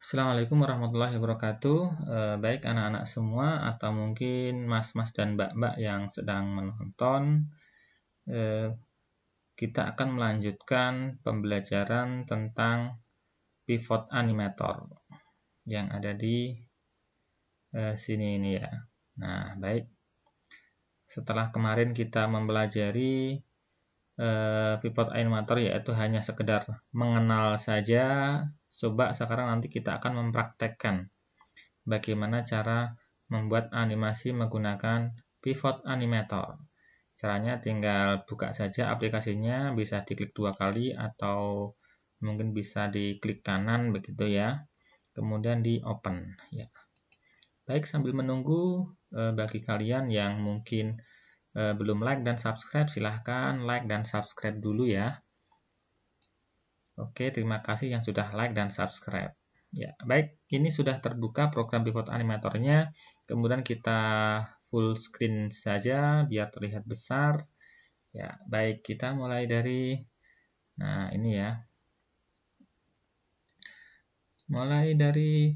Assalamualaikum warahmatullahi wabarakatuh. Baik anak-anak semua atau mungkin mas-mas dan mbak-mbak yang sedang menonton, kita akan melanjutkan pembelajaran tentang pivot animator yang ada di sini ini ya. Nah, baik. Setelah kemarin kita mempelajari pivot animator yaitu hanya sekedar mengenal saja. Coba sekarang nanti kita akan mempraktekkan bagaimana cara membuat animasi menggunakan pivot animator. Caranya tinggal buka saja aplikasinya, bisa diklik 2 kali atau mungkin bisa diklik kanan begitu ya. Kemudian di open ya. Baik, sambil menunggu bagi kalian yang mungkin belum like dan subscribe, silahkan like dan subscribe dulu ya. Oke, terima kasih yang sudah like dan subscribe. Ya, baik, ini sudah terbuka program pivot animatornya. Kemudian kita full screen saja biar terlihat besar. Ya, baik, kita mulai dari ini ya. Mulai dari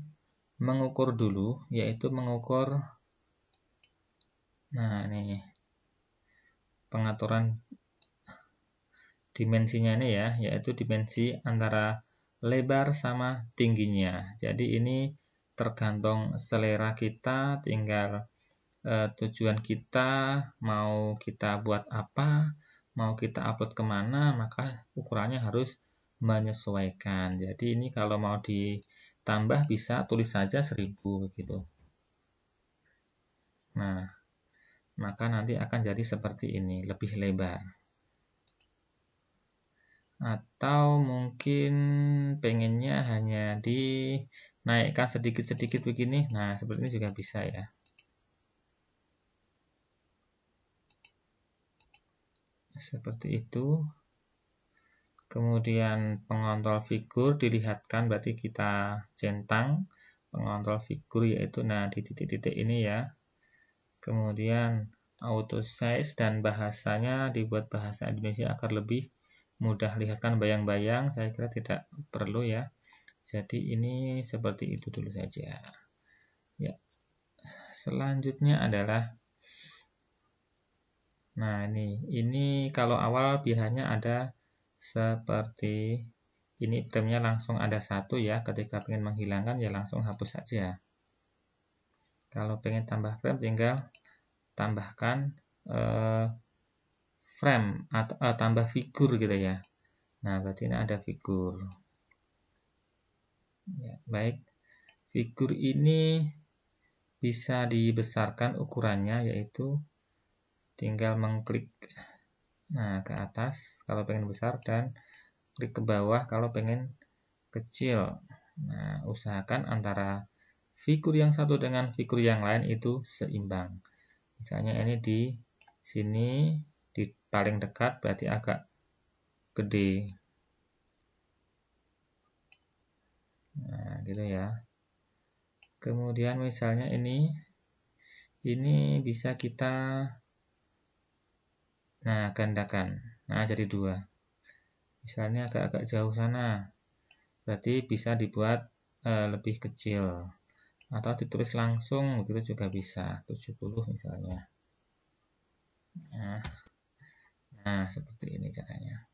mengukur dulu, yaitu mengukur ini pengaturan dimensinya ini ya, yaitu dimensi antara lebar sama tingginya. Jadi ini tergantung selera kita, tinggal tujuan kita, mau kita buat apa, mau kita upload kemana, maka ukurannya harus menyesuaikan. Jadi ini kalau mau ditambah bisa tulis saja 1000 begitu. Nah, maka nanti akan jadi seperti ini, lebih lebar. Atau mungkin pengennya hanya dinaikkan sedikit-sedikit begini. Nah, seperti ini juga bisa ya. Seperti itu. Kemudian pengontrol figur dilihatkan, berarti kita centang pengontrol figur, yaitu di titik-titik ini ya. Kemudian auto size dan bahasanya dibuat bahasa Indonesia agar lebih mudah lihatkan bayang-bayang. Saya kira tidak perlu ya. Jadi ini seperti itu dulu saja. Ya. Selanjutnya adalah ini kalau awal biasanya ada seperti ini, framenya langsung ada 1 ya. Ketika pengen menghilangkan ya langsung hapus saja. Kalau pengen tambah frame tinggal tambahkan frame atau tambah figur gitu ya. Nah, berarti ini ada figur. Ya, baik. Figur ini bisa dibesarkan ukurannya, yaitu tinggal mengklik ke atas kalau pengen besar dan klik ke bawah kalau pengen kecil. Nah, usahakan antara figur yang satu dengan figur yang lain itu seimbang. Misalnya ini di sini di paling dekat berarti agak gede. Nah, gitu ya. Kemudian misalnya ini bisa kita gandakan. Nah, jadi 2. Misalnya agak-agak jauh sana. Berarti bisa dibuat lebih kecil. Atau ditulis langsung, begitu juga bisa. 70 misalnya. Nah, seperti ini caranya.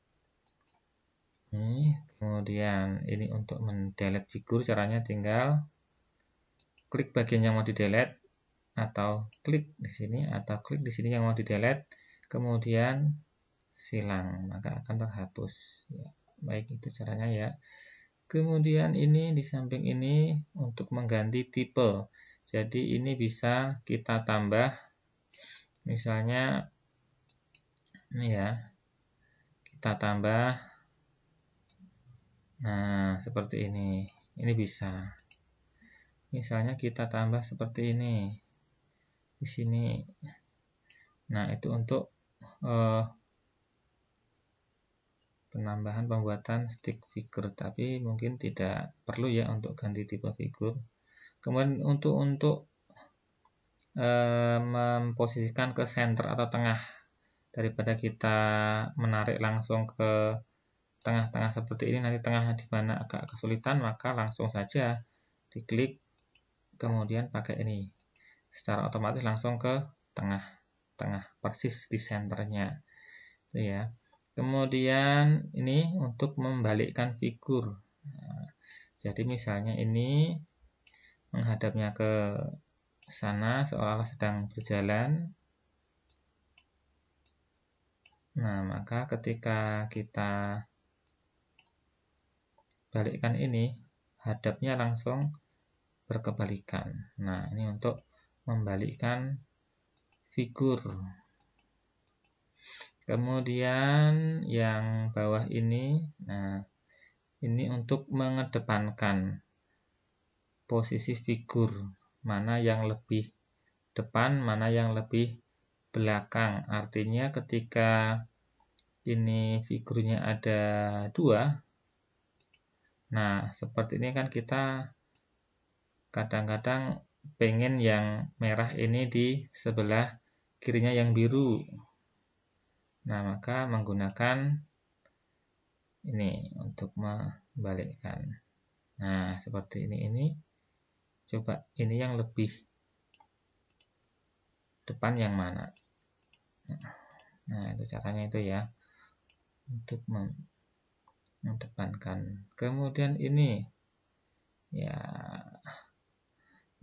Kemudian ini untuk mendelete figur, caranya tinggal klik bagian yang mau di-delete atau klik di sini atau klik di sini yang mau di-delete, kemudian silang, maka akan terhapus. Ya, baik, itu caranya ya. Kemudian ini di samping ini untuk mengganti tipe. Jadi ini bisa kita tambah, misalnya ini ya, kita tambah. Nah, seperti ini. Ini bisa. Misalnya kita tambah seperti ini. Di sini. Nah, itu untuk penambahan pembuatan stick figure, tapi mungkin tidak perlu ya untuk ganti tipe figur. Kemudian untuk memposisikan ke center atau tengah, daripada kita menarik langsung ke tengah-tengah seperti ini, nanti tengahnya di mana agak kesulitan, maka langsung saja diklik, kemudian pakai ini, secara otomatis langsung ke tengah persis di senternya, itu ya. Kemudian ini untuk membalikkan figur. Nah, jadi misalnya ini menghadapnya ke sana seolah-olah sedang berjalan. Nah, maka ketika kita balikkan ini, hadapnya langsung berkebalikan. Nah, ini untuk membalikkan figur. Kemudian yang bawah ini, nah ini untuk mengedepankan posisi figur, mana yang lebih depan, mana yang lebih belakang. Artinya ketika ini figurnya ada 2, nah seperti ini kan kita kadang-kadang pengen yang merah ini di sebelah kirinya yang biru. Nah, maka menggunakan ini untuk membalikkan. Nah, seperti ini. Coba ini yang lebih depan yang mana? Nah, itu caranya itu ya. Untuk mendepankan. Kemudian ini ya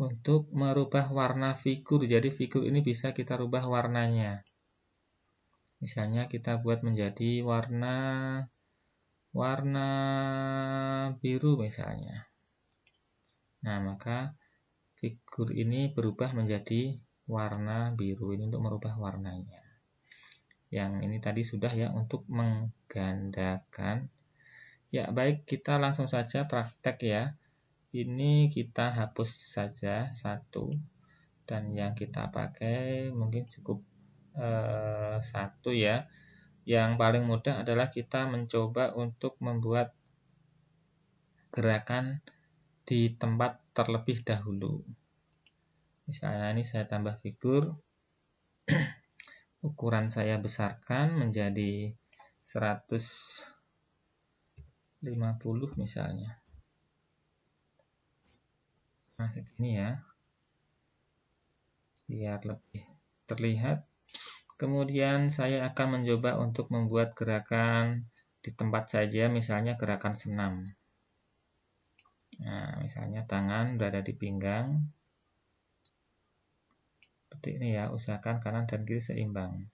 untuk merubah warna figur. Jadi figur ini bisa kita rubah warnanya. Misalnya kita buat menjadi warna biru misalnya. Nah, maka figur ini berubah menjadi warna biru. Ini untuk merubah warnanya. Yang ini tadi sudah ya untuk menggandakan. Ya, baik, kita langsung saja praktek ya. Ini kita hapus saja satu. Dan yang kita pakai mungkin cukup satu ya. Yang paling mudah adalah kita mencoba untuk membuat gerakan di tempat terlebih dahulu. Misalnya ini saya tambah figur, ukuran saya besarkan menjadi 150 misalnya. Nah, segini ya, biar lebih terlihat. Kemudian saya akan mencoba untuk membuat gerakan di tempat saja, misalnya gerakan senam. Nah, misalnya tangan berada di pinggang. Seperti ini ya, usahakan kanan dan kiri seimbang.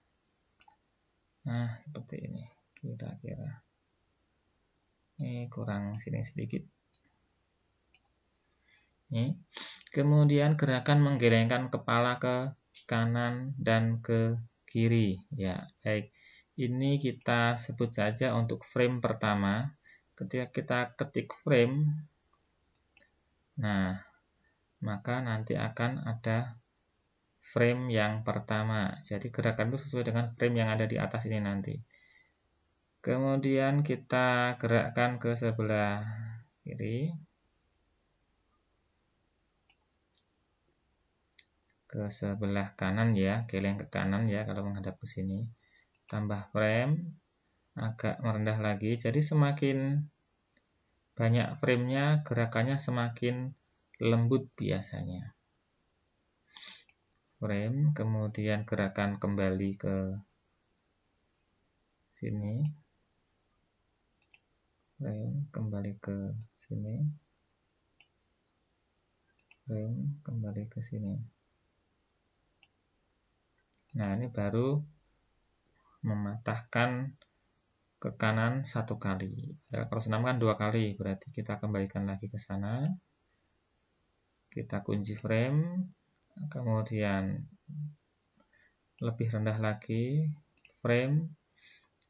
Nah, seperti ini kira-kira. Ini kurang sini sedikit. Ini. Kemudian gerakan menggelengkan kepala ke kanan dan ke kiri. Ya, baik. Ini kita sebut saja untuk frame pertama. Ketika kita ketik frame, nah, maka nanti akan ada frame yang pertama. Jadi gerakan itu sesuai dengan frame yang ada di atas ini nanti. Kemudian kita gerakkan ke sebelah kiri. Ke sebelah kanan ya, geleng ke kanan ya kalau menghadap ke sini. Tambah frame, agak merendah lagi. Jadi semakin banyak framenya, gerakannya semakin lembut biasanya. Frame, kemudian gerakan kembali ke sini. Frame, kembali ke sini. Frame, kembali ke sini. Nah, ini baru mematahkan ke kanan satu kali. Ya, kalau senam kan 2 kali, berarti kita kembalikan lagi ke sana. Kita kunci frame, kemudian lebih rendah lagi, frame,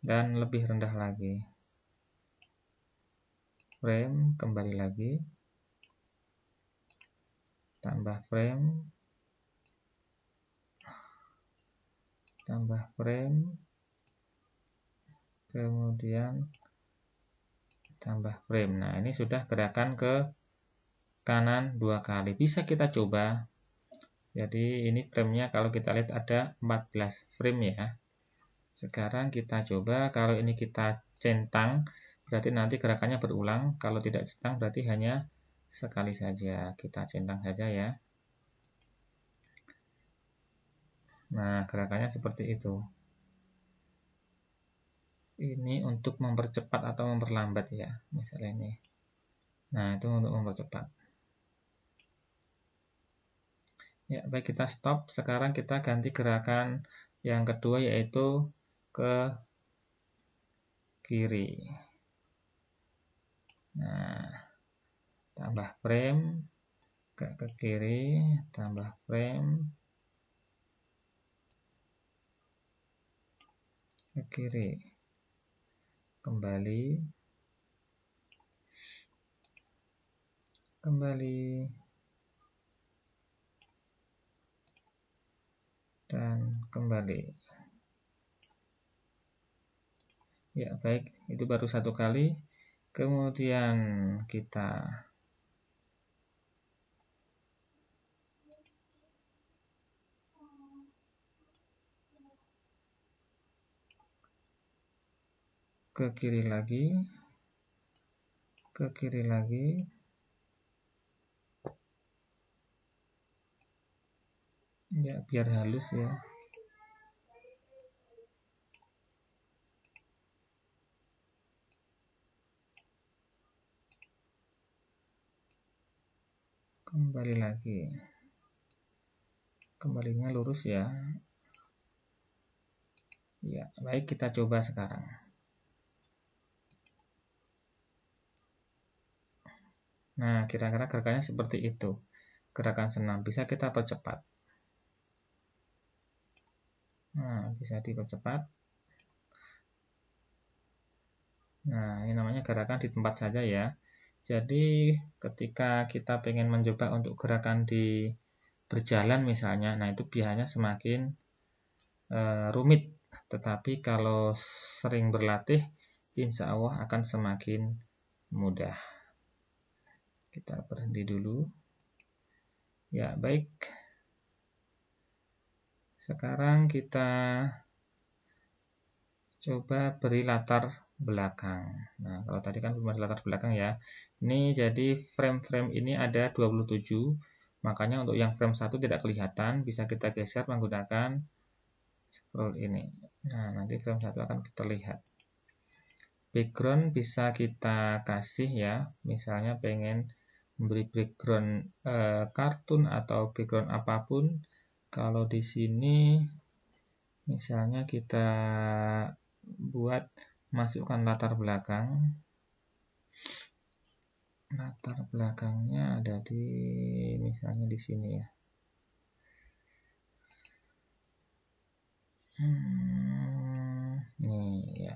dan lebih rendah lagi. Frame, kembali lagi. Tambah frame. Tambah frame, kemudian tambah frame. Nah, ini sudah gerakan ke kanan 2 kali. Bisa kita coba. Jadi ini framenya kalau kita lihat ada 14 frame ya. Sekarang kita coba, kalau ini kita centang, berarti nanti gerakannya berulang. Kalau tidak centang berarti hanya sekali saja, kita centang saja ya. Nah, gerakannya seperti itu. Ini untuk mempercepat atau memperlambat ya, misalnya ini. Nah, itu untuk mempercepat. Ya, baik, kita stop. Sekarang kita ganti gerakan yang kedua, yaitu ke kiri. Nah, tambah frame, ke kiri, tambah frame, ke kiri, kembali, dan kembali. Ya, baik, itu baru satu kali. Kemudian kita ke kiri lagi, ke kiri lagi, ya biar halus ya. Kembali lagi, kembalinya lurus ya. Ya, baik, kita coba sekarang. Nah, kira-kira gerakannya seperti itu. Gerakan senam bisa kita percepat. Nah, bisa dipercepat. Nah, ini namanya gerakan di tempat saja ya. Jadi, ketika kita pengen mencoba untuk gerakan di berjalan misalnya, nah itu biasanya semakin rumit. Tetapi kalau sering berlatih, insya Allah akan semakin mudah. Kita berhenti dulu. Ya, baik. Sekarang kita coba beri latar belakang. Nah, kalau tadi kan belum ada latar belakang ya. Ini jadi frame-frame ini ada 27. Makanya untuk yang frame 1 tidak kelihatan, bisa kita geser menggunakan scroll ini. Nah, nanti frame 1 akan terlihat. Background bisa kita kasih ya. Misalnya pengen memberi background kartun atau background apapun. Kalau di sini misalnya kita buat masukkan latar belakang. Latar belakangnya ada di misalnya di sini ya. Nih ya.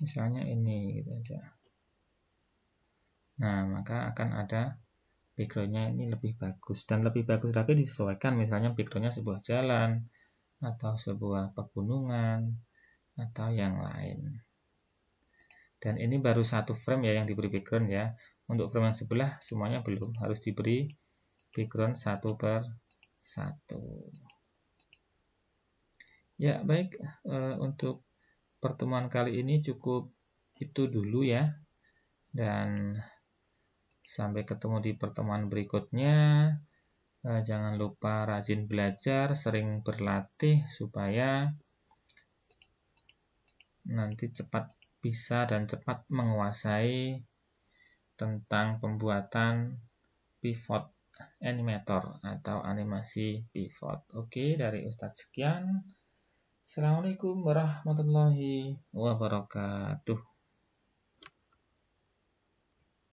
Misalnya ini gitu aja. Nah, maka akan ada backgroundnya ini lebih bagus. Dan lebih bagus lagi disesuaikan, misalnya backgroundnya sebuah jalan atau sebuah pegunungan atau yang lain. Dan ini baru satu frame ya yang diberi background ya. Untuk frame yang sebelah semuanya belum, harus diberi background satu per satu. Ya, baik, untuk pertemuan kali ini cukup itu dulu ya. Dan sampai ketemu di pertemuan berikutnya. Jangan lupa rajin belajar, sering berlatih supaya nanti cepat bisa dan cepat menguasai tentang pembuatan pivot animator atau animasi pivot. Oke, dari Ustadz sekian. Assalamualaikum warahmatullahi wabarakatuh.